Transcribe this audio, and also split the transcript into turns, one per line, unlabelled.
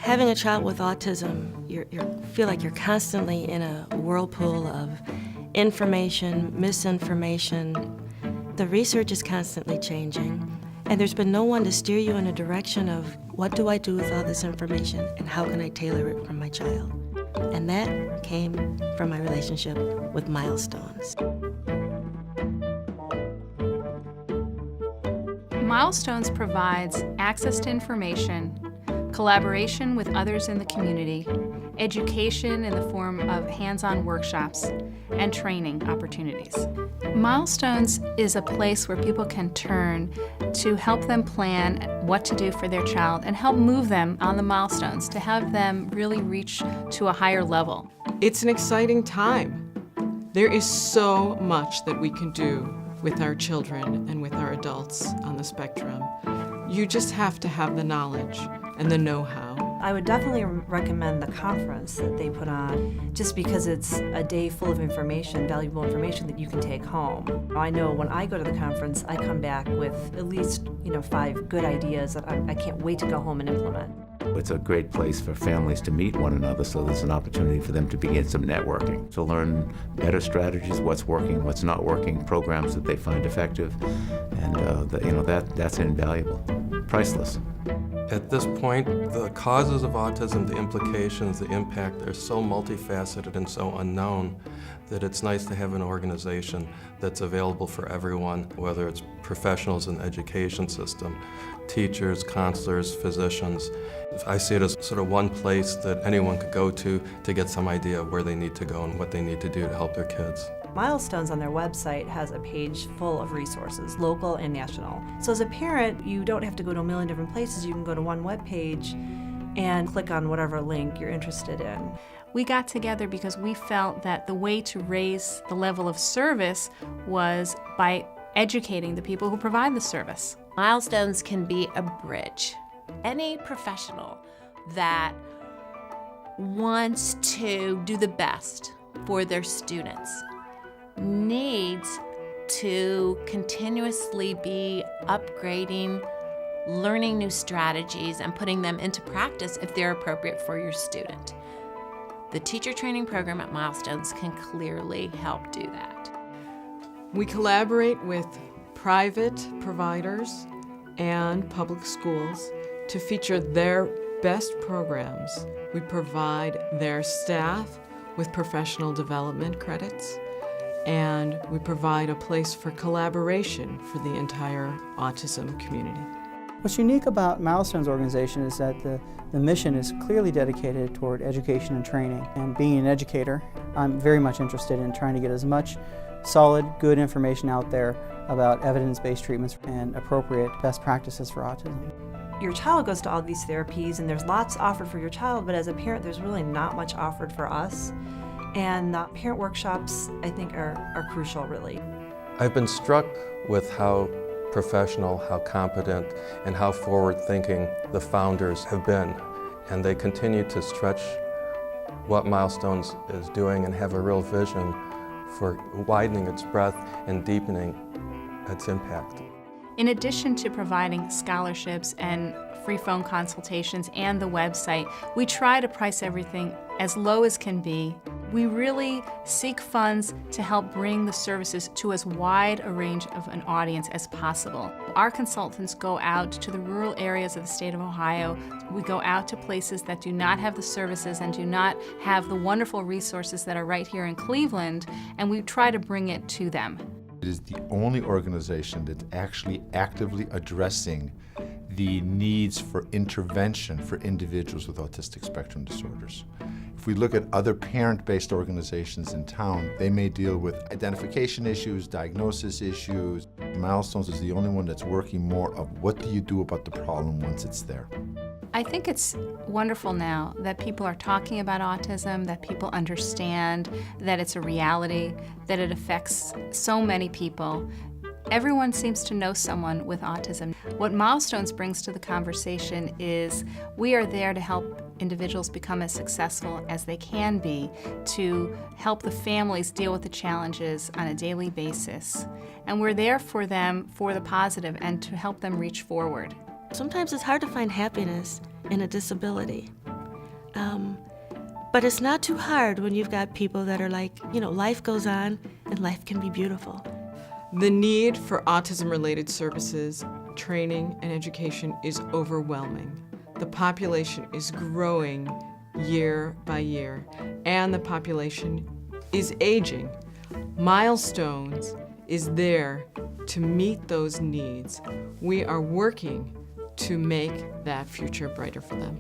Having a child with autism, you feel like you're constantly in a whirlpool of information, misinformation. The research is constantly changing, and there's been no one to steer you in a direction of what do I do with all this information and how can I tailor it for my child. And that came from my relationship with Milestones.
Milestones provides access to information, collaboration with others in the community, education in the form of hands-on workshops, and training opportunities. Milestones is a place where people can turn to help them plan what to do for their child and help move them on the milestones to have them really reach to a higher level.
It's an exciting time. There is so much that we can do with our children and with our adults on the spectrum. You just have to have the knowledge and the know-how.
I would definitely recommend the conference that they put on, just because it's a day full of information, valuable information that you can take home. I know when I go to the conference, I come back with at least 5 good ideas that I can't wait to go home and implement.
It's a great place for families to meet one another, so there's an opportunity for them to begin some networking, to learn better strategies, what's working, what's not working, programs that they find effective, and that's invaluable, priceless.
At this point, the causes of autism, the implications, the impact are so multifaceted and so unknown that it's nice to have an organization that's available for everyone, whether it's professionals in the education system, teachers, counselors, physicians. I see it as sort of one place that anyone could go to get some idea of where they need to go and what they need to do to help their kids.
Milestones on their website has a page full of resources, local and national. So as a parent, you don't have to go to a million different places. You can go to one web page and click on whatever link you're interested in.
We got together because we felt that the way to raise the level of service was by educating the people who provide the service.
Milestones can be a bridge. Any professional that wants to do the best for their students needs to continuously be upgrading, learning new strategies, and putting them into practice if they're appropriate for your student. The teacher training program at Milestones can clearly help do that.
We collaborate with private providers and public schools to feature their best programs. We provide their staff with professional development credits, and we provide a place for collaboration for the entire autism community.
What's unique about Milestones organization is that the mission is clearly dedicated toward education and training. And being an educator, I'm very much interested in trying to get as much solid, good information out there about evidence-based treatments and appropriate best practices for autism.
Your child goes to all these therapies and there's lots offered for your child, but as a parent there's really not much offered for us. And the parent workshops, I think, are crucial, really.
I've been struck with how professional, how competent, and how forward-thinking the founders have been. And they continue to stretch what Milestones is doing and have a real vision for widening its breadth and deepening its impact.
In addition to providing scholarships and free phone consultations and the website, we try to price everything as low as can be. We really seek funds to help bring the services to as wide a range of an audience as possible. Our consultants go out to the rural areas of the state of Ohio. We go out to places that do not have the services and do not have the wonderful resources that are right here in Cleveland, and we try to bring it to them.
It is the only organization that's actually actively addressing the needs for intervention for individuals with autistic spectrum disorders. If we look at other parent-based organizations in town, they may deal with identification issues, diagnosis issues. Milestones is the only one that's working more of what do you do about the problem once it's there.
I think it's wonderful now that people are talking about autism, that people understand that it's a reality, that it affects so many people. Everyone seems to know someone with autism. What Milestones brings to the conversation is we are there to help individuals become as successful as they can be, to help the families deal with the challenges on a daily basis. And we're there for them for the positive and to help them reach forward.
Sometimes it's hard to find happiness in a disability. But it's not too hard when you've got people that are like, life goes on and life can be beautiful.
The need for autism-related services, training, and education is overwhelming. The population is growing year by year, and the population is aging. Milestones is there to meet those needs. We are working to make that future brighter for them.